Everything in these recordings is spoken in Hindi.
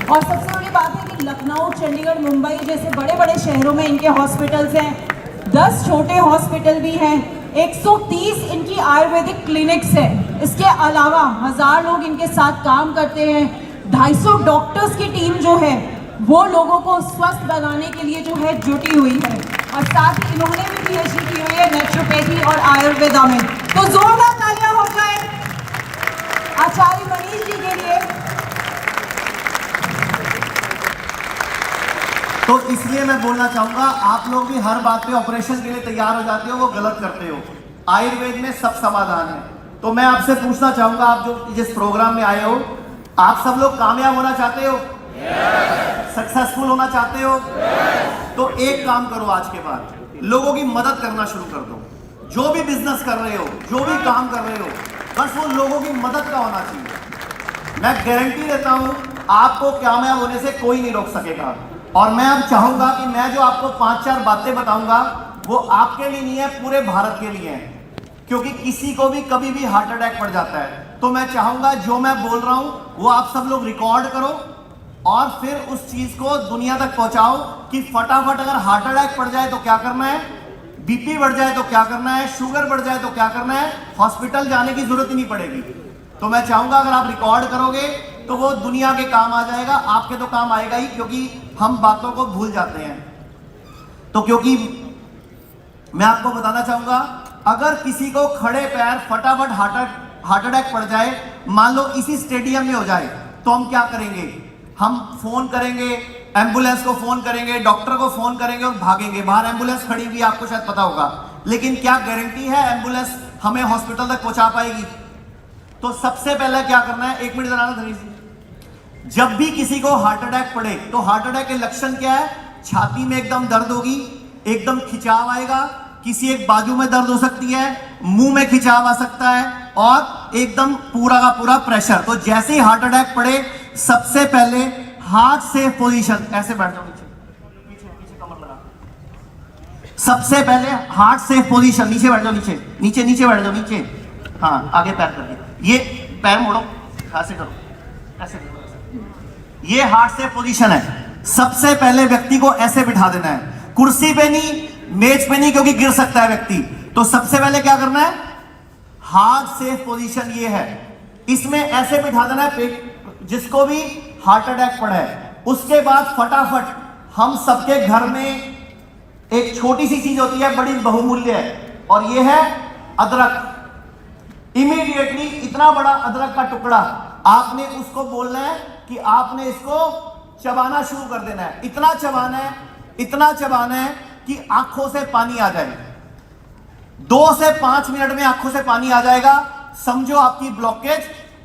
और सबसे बड़ी बात है कि लखनऊ, चंडीगढ़, मुंबई जैसे बड़े बड़े शहरों में इनके हॉस्पिटल्स हैं, 10 छोटे हॉस्पिटल भी हैं, 130 इनकी आयुर्वेदिक क्लिनिक्स हैं। इसके अलावा 1000 लोग इनके साथ काम करते हैं। 250 डॉक्टर्स की टीम जो है वो लोगों को स्वस्थ बनाने के लिए जो है जुटी हुई है, और साथ ही इन्होंने भी PhD की हुई है नेचुरोपैथी और आयुर्वेदा में। तो जोरदार तालियां हो जाए आचार्य मनीष जी के लिए। तो इसलिए मैं बोलना चाहूंगा, आप लोग भी हर बात पे ऑपरेशन के लिए तैयार हो जाते हो, वो गलत करते हो। आयुर्वेद में सब समाधान है। तो मैं आपसे पूछना चाहूंगा, आप जो जिस प्रोग्राम में आए हो, आप सब लोग कामयाब होना चाहते हो? सक्सेसफुल होना चाहते हो? तो एक काम करो, आज के बाद लोगों की मदद करना शुरू कर दो। जो भी बिजनेस कर रहे हो, जो भी काम कर रहे हो, बस वो लोगों की मदद का होना चाहिए। मैं गारंटी देता हूं, आपको कामयाब होने से कोई नहीं रोक सकेगा। और मैं अब चाहूंगा कि मैं जो आपको 5-4 बातें बताऊंगा, वो आपके लिए नहीं है, पूरे भारत के लिए है। क्योंकि किसी को भी कभी भी हार्ट अटैक पड़ जाता है। तो मैं चाहूंगा जो मैं बोल रहा हूं वो आप सब लोग रिकॉर्ड करो और फिर उस चीज को दुनिया तक पहुंचाओ कि फटाफट अगर हार्ट अटैक पड़ जाए तो क्या करना है, बीपी बढ़ जाए तो क्या करना है, शुगर बढ़ जाए तो क्या करना है, हॉस्पिटल जाने की जरूरत ही नहीं पड़ेगी। तो मैं चाहूंगा अगर आप रिकॉर्ड करोगे तो वो दुनिया के काम आ जाएगा, आपके तो काम आएगा ही, क्योंकि हम बातों को भूल जाते हैं। तो क्योंकि मैं आपको बताना चाहूंगा, अगर किसी को खड़े पैर फटाफट हार्ट अटैक पड़ जाए, मान लो इसी स्टेडियम में हो जाए, तो हम क्या करेंगे? हम फोन करेंगे, एम्बुलेंस को फोन करेंगे, डॉक्टर को फोन करेंगे और भागेंगे। बाहर एम्बुलेंस खड़ी हुई, आपको शायद पता होगा, लेकिन क्या गारंटी है एम्बुलेंस हमें हॉस्पिटल तक पहुंचा पाएगी? तो सबसे पहले क्या करना है, 1 मिनट जरा धीरे से। जब भी किसी को हार्ट अटैक पड़े तो हार्ट अटैक के लक्षण क्या है? छाती में एकदम दर्द होगी, एकदम खिंचाव आएगा, किसी एक बाजू में दर्द हो सकती है, मुंह में खिंचाव आ सकता है, और एकदम पूरा का पूरा प्रेशर। तो जैसे ही हार्ट अटैक पड़े, सबसे पहले हार्ट सेफ पोजीशन, ऐसे बैठ जाओ, नीचे कमर लगा। सबसे पहले हार्ट सेफ पोजीशन, नीचे बैठ जाओ, नीचे बैठ जाओ, नीचे। हाँ, आगे पैर करके, ये पैर मोड़ो, ऐसे करो, ऐसे करो। ये हार्ट सेफ पोजीशन है। सबसे पहले व्यक्ति को ऐसे बिठा देना है, कुर्सी पे नहीं, मेज पे नहीं, क्योंकि गिर सकता है व्यक्ति। तो सबसे पहले क्या करना है, हार्ट सेफ पोजीशन ये है, इसमें ऐसे बिठा देना है पेट, जिसको भी हार्ट अटैक पड़ा है। उसके बाद फटाफट हम सबके घर में एक छोटी सी चीज होती है, बड़ी बहुमूल्य है, और ये है अदरक। इमीडिएटली इतना बड़ा अदरक का टुकड़ा आपने उसको बोलना है कि आपने इसको चबाना शुरू कर देना है। इतना चबाना है कि आंखों से पानी आ जाए। 2 से 5 मिनट में आंखों से पानी आ जाएगा, समझो आपकी ब्लॉकेज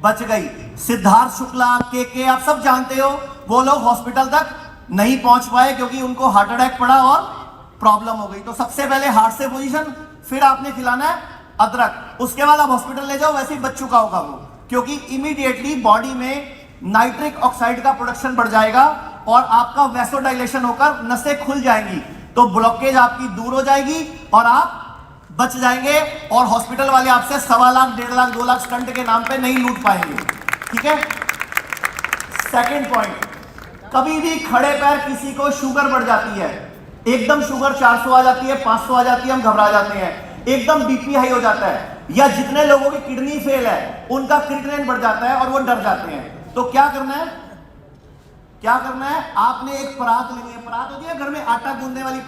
बच गई। सिद्धार्थ शुक्ला, के आप सब जानते हो, वो लोग हॉस्पिटल तक नहीं पहुंच पाए क्योंकि उनको हार्ट अटैक पड़ा और प्रॉब्लम हो गई। तो सबसे पहले हार्ट से पोजीशन, फिर आपने खिलाना है अदरक। उसके बाद आप हॉस्पिटल ले जाओ, वैसे ही बच चुका होगा वो, क्योंकि इमीडिएटली बॉडी में नाइट्रिक ऑक्साइड का प्रोडक्शन बढ़ जाएगा और आपका वैसोडाइलेशन होकर नसें खुल जाएंगी। तो ब्लॉकेज आपकी दूर हो जाएगी और आप बच जाएंगे, और हॉस्पिटल वाले आपसे 1.25 लाख, 1.5 लाख, 2 लाख स्टंट के नाम पे नहीं लूट पाएंगे। ठीक है। सेकंड पॉइंट, कभी भी खड़े पैर किसी को शुगर बढ़ जाती है, एकदम शुगर 400 आ जाती है, 500 आ जाती है, हम घबरा जाते हैं, एकदम बीपी हाई हो जाता है, या जितने लोगों की किडनी फेल है उनका क्रिएटिनिन बढ़ जाता है और वो डर जाते हैं। तो क्या करना है, आपने एक परात लेनी है। परात होती है घर में आटा गूंदने वाली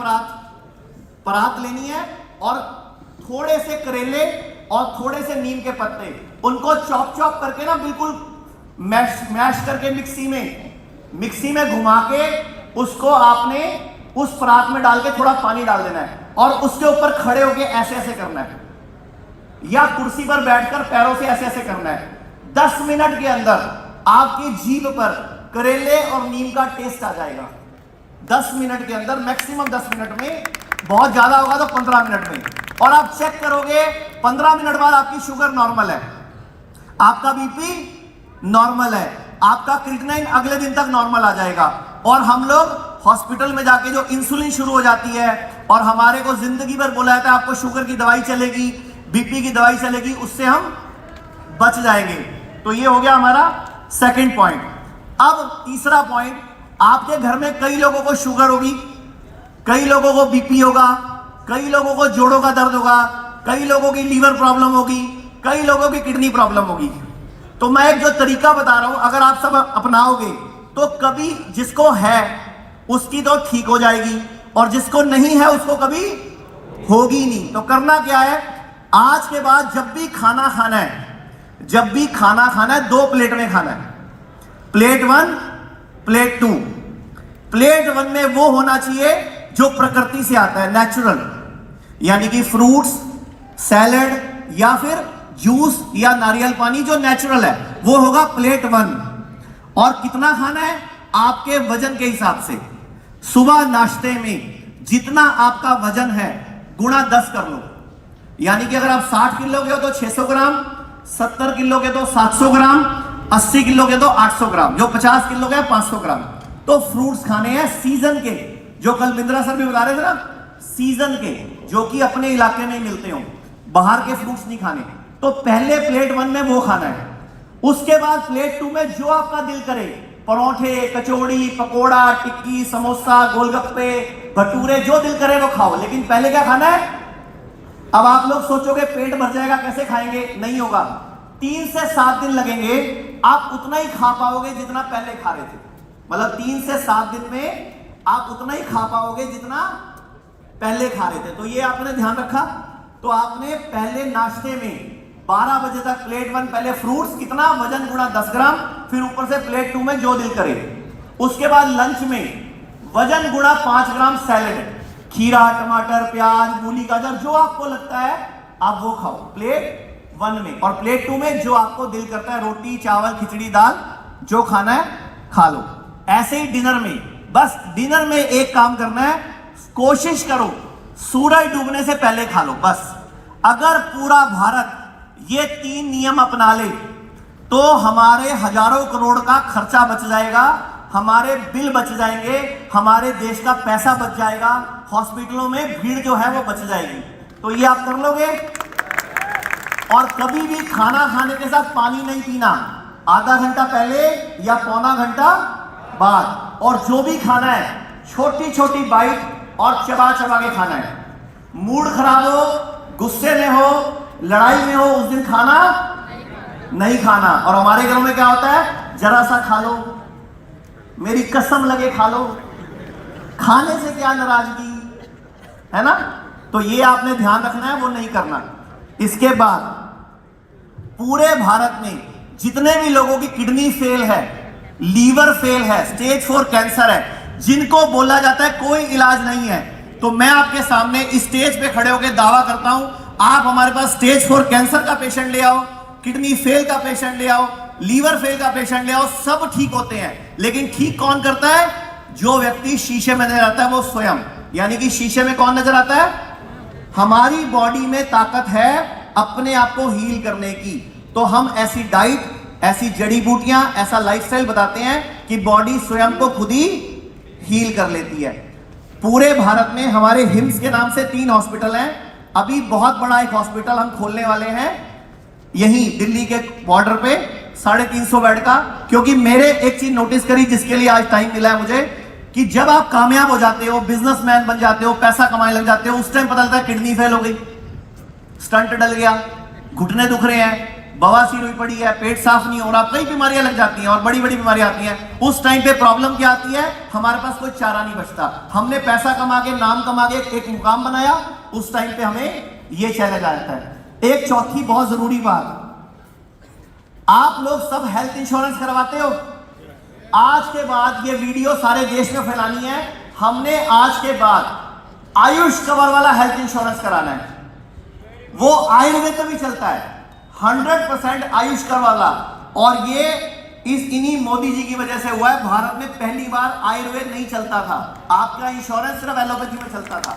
परात लेनी है, और थोड़े से करेले और थोड़े से नीम के पत्ते, उनको चॉप करके ना बिल्कुल मैश करके मिक्सी में घुमा के उसको आपने उस परात में डाल के थोड़ा पानी डाल देना है, और उसके ऊपर खड़े होके ऐसे ऐसे करना है, या कुर्सी पर बैठकर पैरों से ऐसे ऐसे करना है। 10 मिनट के अंदर आपकी जीभ पर करेले और नीम का टेस्ट आ जाएगा। 10 मिनट के अंदर, मैक्सिमम 10 मिनट में, बहुत ज्यादा होगा तो 15 मिनट में। और आप चेक करोगे 15 मिनट बाद आपकी शुगर नॉर्मल है, आपका बीपी नॉर्मल है, आपका क्रिएटिनिन अगले दिन तक नॉर्मल आ जाएगा। और हम लोग हॉस्पिटल में जाके जो इंसुलिन शुरू हो जाती है, और हमारे को जिंदगी भर बोला जाता है आपको शुगर की दवाई चलेगी, बीपी की दवाई चलेगी, उससे हम बच जाएंगे। तो ये हो गया हमारा सेकंड पॉइंट। अब तीसरा पॉइंट, आपके घर में कई लोगों को शुगर होगी, कई लोगों को बीपी होगा, कई लोगों को जोड़ों का दर्द होगा, कई लोगों की लीवर प्रॉब्लम होगी, कई लोगों की किडनी प्रॉब्लम होगी। तो मैं एक जो तरीका बता रहा हूं, अगर आप सब अपनाओगे तो कभी जिसको है उसकी तो ठीक हो जाएगी और जिसको नहीं है उसको कभी होगी नहीं। तो करना क्या है, आज के बाद जब भी खाना खाना है, जब भी खाना खाना है 2 प्लेट में खाना है। Plate 1, plate 2। प्लेट 1 में वो होना चाहिए जो प्रकृति से आता है, नेचुरल, यानी कि फ्रूट्स, सैलेड या फिर जूस या नारियल पानी जो नेचुरल है, वो होगा प्लेट 1। और कितना खाना है, आपके वजन के हिसाब से। सुबह नाश्ते में जितना आपका वजन है गुणा 10 कर लो, यानी कि अगर आप 60 किलो के हो तो 600 ग्राम, 70 किलो के तो 700 ग्राम, 80 किलो के तो 800 ग्राम, जो 50 किलो के 500 ग्राम। तो फ्रूट्स खाने हैं सीजन के, जो कल बिंद्रा सर भी बता रहे थे ना, सीजन के, जो कि अपने इलाके में मिलते हो, बाहर के फ्रूट्स नहीं खाने। तो पहले प्लेट 1 में वो खाना है। उसके बाद प्लेट 2 में जो आपका दिल करे, परोठे, कचौड़ी, पकोड़ा, टिक्की, समोसा, गोलगप्पे, भटूरे, जो दिल करे वो खाओ। लेकिन पहले क्या खाना है? अब आप लोग सोचोगे पेट भर जाएगा, कैसे खाएंगे? नहीं होगा। 3 से 7 दिन लगेंगे, आप उतना ही खा पाओगे जितना पहले खा रहे थे। मतलब 3 से 7 दिन में आप उतना ही खा पाओगे जितना पहले खा रहे थे। तो ये आपने ध्यान रखा। तो आपने पहले नाश्ते में 12 बजे तक प्लेट 1 पहले फ्रूट्स, कितना वजन गुणा 10 ग्राम, फिर ऊपर से प्लेट 2 में जो दिल करे। उसके बाद लंच में वजन गुणा 5 ग्राम सैलेड, खीरा, टमाटर, प्याज, मूली, गाजर, जो आपको लगता है आप वो खाओ प्लेट 1 में। और प्लेट 2 में जो आपको दिल करता है, रोटी, चावल, खिचड़ी, दाल, जो खाना है खा लो। ऐसे ही डिनर में, बस डिनर में एक काम करना है, कोशिश करो सूरज डूबने से पहले खा लो बस। अगर पूरा भारत ये 3 नियम अपना ले तो हमारे हजारों करोड़ का खर्चा बच जाएगा, हमारे बिल बच जाएंगे, हमारे देश का पैसा बच जाएगा, हॉस्पिटलों में भीड़ जो है वो बच जाएगी। तो ये आप कर लोगे। और कभी भी खाना खाने के साथ पानी नहीं पीना, आधा घंटा पहले या पौना घंटा बाद। और जो भी खाना है छोटी छोटी बाइट और चबा चबा के खाना है। मूड खराब हो, गुस्से में हो, लड़ाई में हो, उस दिन खाना नहीं खाना। और हमारे घरों में क्या होता है, जरा सा खा लो, मेरी कसम लगे खा लो, खाने से क्या नाराजगी है ना। तो ये आपने ध्यान रखना है, वो नहीं करना। इसके बाद पूरे भारत में जितने भी लोगों की किडनी फेल है, लीवर फेल है, स्टेज 4 कैंसर है, जिनको बोला जाता है कोई इलाज नहीं है, तो मैं आपके सामने इस स्टेज पे खड़े होकर दावा करता हूं, आप हमारे पास स्टेज 4 कैंसर का पेशेंट ले आओ, किडनी फेल का पेशेंट ले आओ, लीवर फेल का पेशेंट ले आओ, सब ठीक होते हैं। लेकिन ठीक कौन करता है? जो व्यक्ति शीशे में नजर आता है वो स्वयं। यानी कि शीशे में कौन नजर आता है? हमारी बॉडी में ताकत है अपने आप को हील करने की। तो हम ऐसी डाइट, ऐसी जड़ी बूटियां, ऐसा लाइफस्टाइल बताते हैं कि बॉडी स्वयं को खुद ही हील कर लेती है। पूरे भारत में हमारे हिम्स के नाम से 3 हॉस्पिटल हैं। अभी बहुत बड़ा एक हॉस्पिटल हम खोलने वाले हैं यहीं दिल्ली के बॉर्डर पे, 350 बेड का। क्योंकि मेरे एक चीज नोटिस करी, जिसके लिए आज टाइम मिला है मुझे, कि जब आप कामयाब हो जाते हो, बिजनेसमैन बन जाते हो, पैसा कमाने लग जाते हो, उस टाइम पता चलता है किडनी फेल हो गई, स्टंट डल गया, घुटने दुख रहे हैं, बवासीर हुई पड़ी है, पेट साफ नहीं हो रहा, कई बीमारियां लग जाती हैं और बड़ी बड़ी बीमारियां आती हैं। उस टाइम पे प्रॉब्लम क्या आती है? हमारे पास कोई चारा नहीं बचता। हमने पैसा कमा के, नाम कमा के एक मुकाम बनाया, उस टाइम पे हमें ये चैलेंज आ जाता है। एक चौथी बहुत जरूरी बात, आप लोग सब हेल्थ इंश्योरेंस करवाते हो। आज के बाद ये वीडियो सारे देश में फैलानी है। हमने आज के बाद आयुष कवर वाला हेल्थ इंश्योरेंस कराना है। वो आयुर्वेद में भी चलता है, 100% आयुष कवर वाला। और ये इन्हीं मोदी जी की वजह से हुआ है। भारत में पहली बार आयुर्वेद नहीं चलता था, आपका इंश्योरेंस सिर्फ एलोपैथी में चलता था।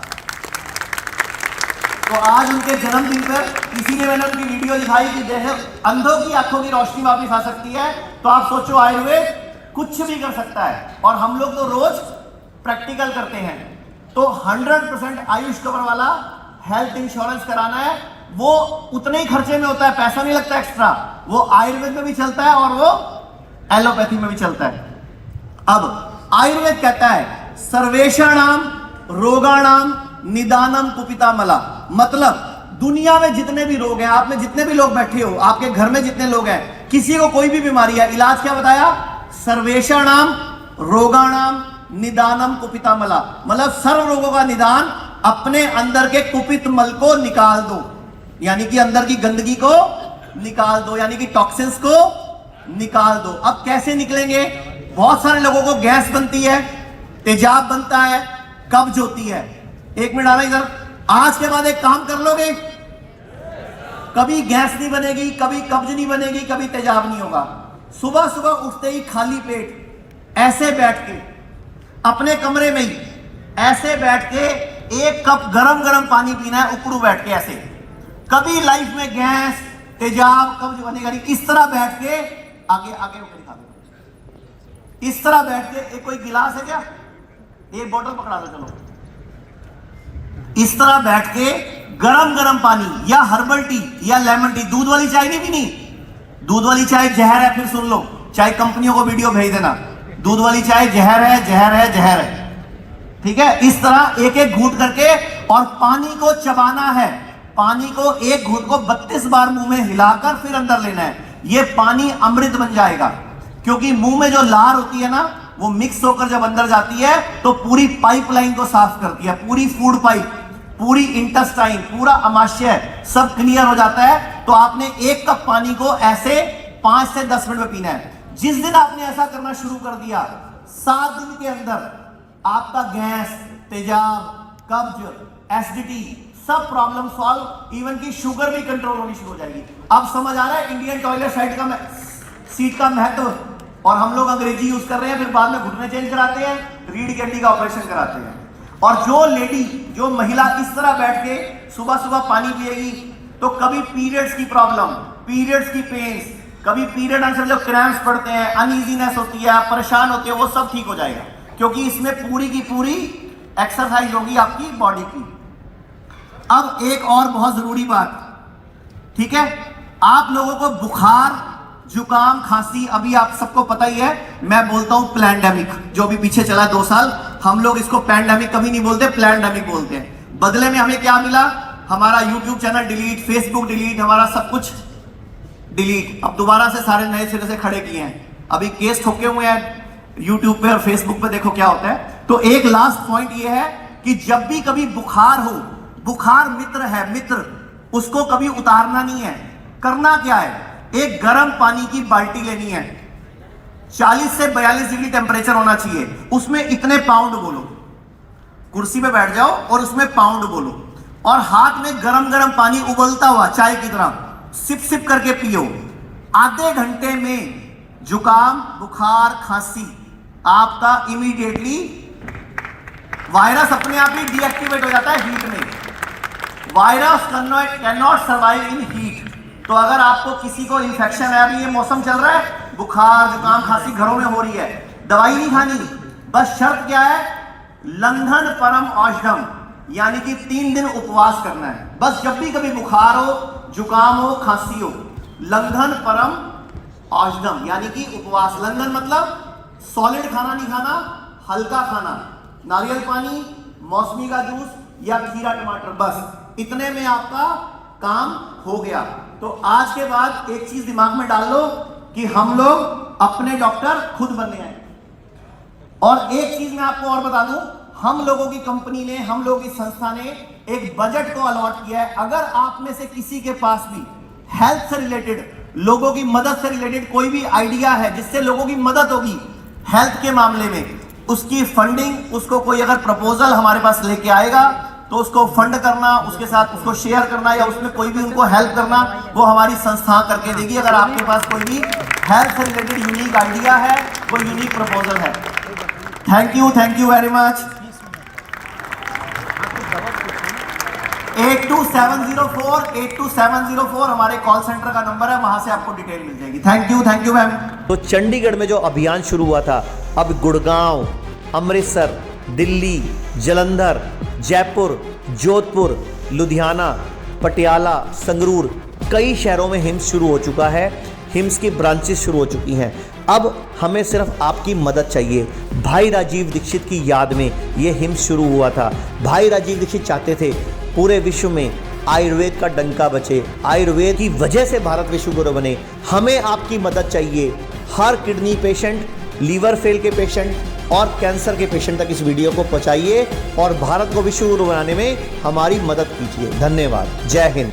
तो आज उनके जन्मदिन पर इसीलिए मैंने उनकी वीडियो दिखाई कि जैसे अंधों की आंखों की रोशनी वापस आ सकती है। तो आप सोचो, आयुर्वेद कुछ भी कर सकता है और हम लोग तो रोज प्रैक्टिकल करते हैं। तो 100% आयुष कवर वाला हेल्थ इंश्योरेंस कराना है। वो उतने ही खर्चे में होता है, पैसा नहीं लगता एक्स्ट्रा। वो आयुर्वेद में भी चलता है और वो एलोपैथी में भी चलता है। अब आयुर्वेद कहता है सर्वेषाणाम रोगाणाम निदानम कुपितामला, मतलब दुनिया में जितने भी रोग हैं, आप में जितने भी लोग बैठे हो, आपके घर में जितने लोग हैं, किसी को कोई भी बीमारी है, इलाज क्या बताया? सर्वेषाणाम रोगाणाम निदानम कुपितामला, मतलब सर्व रोगों का निदान अपने अंदर के कुपित मल को निकाल दो, यानी कि अंदर की गंदगी को निकाल दो, यानी कि टॉक्सिन्स को निकाल दो। अब कैसे निकलेंगे? बहुत सारे लोगों को गैस बनती है, तेजाब बनता है, कब्ज होती है। एक मिनट आना इधर, आज के बाद एक काम कर लोगे, कभी गैस नहीं बनेगी, कभी कब्ज नहीं बनेगी, कभी तेजाब नहीं होगा। सुबह सुबह उठते ही खाली पेट ऐसे बैठ के अपने कमरे में ही ऐसे बैठ के 1 कप गरम गरम पानी पीना है, उकड़ू बैठ के ऐसे। कभी लाइफ में गैस तेजाब कब्ज बनेगा नहीं। इस तरह बैठ के आगे आगे दिखा दो, इस तरह बैठ के। एक कोई गिलास है क्या? एक बोतल पकड़ा दो, चलो। इस तरह बैठ के गरम गरम पानी या हर्बल टी या लेमन टी, दूध वाली चाय नहीं पीनी। दूध वाली चाय जहर है, फिर सुन लो, चाहे कंपनियों को वीडियो भेज देना, दूध वाली चाय जहर है, जहर है, जहर है, ठीक है। इस तरह एक एक घूंट करके, और पानी को चबाना है। पानी को एक घूंट को 32 बार मुंह में हिलाकर फिर अंदर लेना है। ये पानी अमृत बन जाएगा, क्योंकि मुंह में जो लार होती है ना, वो मिक्स होकर जब अंदर जाती है तो पूरी पाइपलाइन को साफ करती है, पूरी फूड पाइप, पूरी इंटेस्टाइन, पूरा अमाशय सब क्लियर हो जाता है। तो आपने 1 कप पानी को ऐसे 5 से 10 मिनट में पीना है। जिस दिन आपने ऐसा करना शुरू कर दिया, 7 दिन के अंदर आपका गैस, तेजाब, कब्ज, एसिडिटी सब प्रॉब्लम सॉल्व, इवन की शुगर भी कंट्रोल होनी शुरू हो जाएगी। अब समझ आ रहा है इंडियन टॉयलेट सीट का महत्व। और हम लोग अंग्रेजी यूज कर रहे हैं, फिर बाद में घुटने चेंज कराते हैं, रीढ़ की हड्डी का ऑपरेशन कराते हैं। और जो लेडी, जो महिला इस तरह बैठ के सुबह सुबह पानी पिएगी, तो कभी पीरियड्स की प्रॉब्लम, पीरियड्स की पेन्स, कभी पीरियड आने से जो क्रैम्प्स पड़ते हैं, अनईजीनेस होती है, परेशान होते हैं, वो सब ठीक हो जाएगा, क्योंकि इसमें पूरी की पूरी एक्सरसाइज होगी आपकी बॉडी की। अब एक और बहुत जरूरी बात, ठीक है, आप लोगों को बुखार, जुकाम, खांसी, अभी आप सबको पता ही है, मैं बोलता हूं प्लैंडेमिक, जो भी पीछे चला 2 साल, हम लोग इसको पैंडेमिक कभी नहीं बोलते, प्लैंडेमिक बोलते हैं। बदले में हमें क्या मिला? हमारा YouTube channel delete, Facebook delete, हमारा सब कुछ डिलीट। अब दोबारा से सारे नए सिरे से खड़े किए हैं, अभी केस ठोके हुए हैं यूट्यूब पे और फेसबुक पे, देखो क्या होता है। तो एक लास्ट पॉइंट ये है कि जब भी कभी बुखार हो, बुखार मित्र है, मित्र, उसको कभी उतारना नहीं है। करना क्या है? एक गर्म पानी की बाल्टी लेनी है, 40 से 42 डिग्री टेम्परेचर होना चाहिए, उसमें इतने पाउंड बोलो, कुर्सी पे बैठ जाओ और उसमें पाउंड बोलो, और हाथ में गरम गरम पानी उबलता हुआ चाय की तरह सिप सिप करके पियो। आधे घंटे में जुकाम, बुखार, खांसी आपका इमीडिएटली, वायरस अपने आप ही डीएक्टिवेट हो जाता है हीट में। Virus can not survive in heat. तो अगर आपको किसी को इन्फेक्शन है, अभी ये मौसम चल रहा है, बुखार, जुकाम, खांसी घरों में हो रही है, दवाई नहीं खानी, बस शर्त क्या है? लंघन परम औषधम, यानी कि 3 दिन उपवास करना है। बस जब भी कभी बुखार हो, जुकाम हो, खांसी हो, लंघन परम औषधम, यानी कि उपवास। लंघन मतलब सॉलिड खाना नहीं खाना, हल्का खाना, नारियल पानी, मौसमी का जूस या खीरा टमाटर, बस इतने में आपका काम हो गया। तो आज के बाद एक चीज दिमाग में डाल लो कि हम लोग अपने डॉक्टर खुद बनने हैं। और एक चीज मैं आपको और बता दूं, हम लोगों की कंपनी ने, हम लोगों की संस्था ने एक बजट को अलॉट किया है। अगर आप में से किसी के पास भी हेल्थ से रिलेटेड, लोगों की मदद से रिलेटेड कोई भी आइडिया है जिससे लोगों की मदद होगी हेल्थ के मामले में, उसकी फंडिंग, उसको कोई अगर प्रपोजल हमारे पास लेके आएगा तो उसको फंड करना, उसके साथ उसको शेयर करना, या उसमें कोई भी उनको हेल्प करना, वो हमारी संस्था करके देगी। अगर आपके पास कोई भी हेल्थ से रिलेटेड यूनिक आइडिया है, कोई यूनिक प्रपोजल है। Thank you very much. 8270482704 हमारे कॉल सेंटर का नंबर है, वहां से आपको डिटेल मिल जाएगी। Thank you ma'am. तो चंडीगढ़ में जो अभियान शुरू हुआ था, अब गुड़गांव, अमृतसर, दिल्ली, जालंधर, जयपुर, जोधपुर, लुधियाना, पटियाला, संगरूर, कई शहरों में हिम्स शुरू हो चुका है। हिम्स की ब्रांचेस शुरू हो चुकी हैं। अब हमें सिर्फ आपकी मदद चाहिए। भाई राजीव दीक्षित की याद में ये हिम्स शुरू हुआ था। भाई राजीव दीक्षित चाहते थे पूरे विश्व में आयुर्वेद का डंका बचे, आयुर्वेद की वजह से भारत विश्व गुरु बने। हमें आपकी मदद चाहिए। हर किडनी पेशेंट, लीवर फेल के पेशेंट और कैंसर के पेशेंट तक इस वीडियो को पहुंचाइए और भारत को विश्व गुरु बनाने में हमारी मदद कीजिए। धन्यवाद। जय हिंद।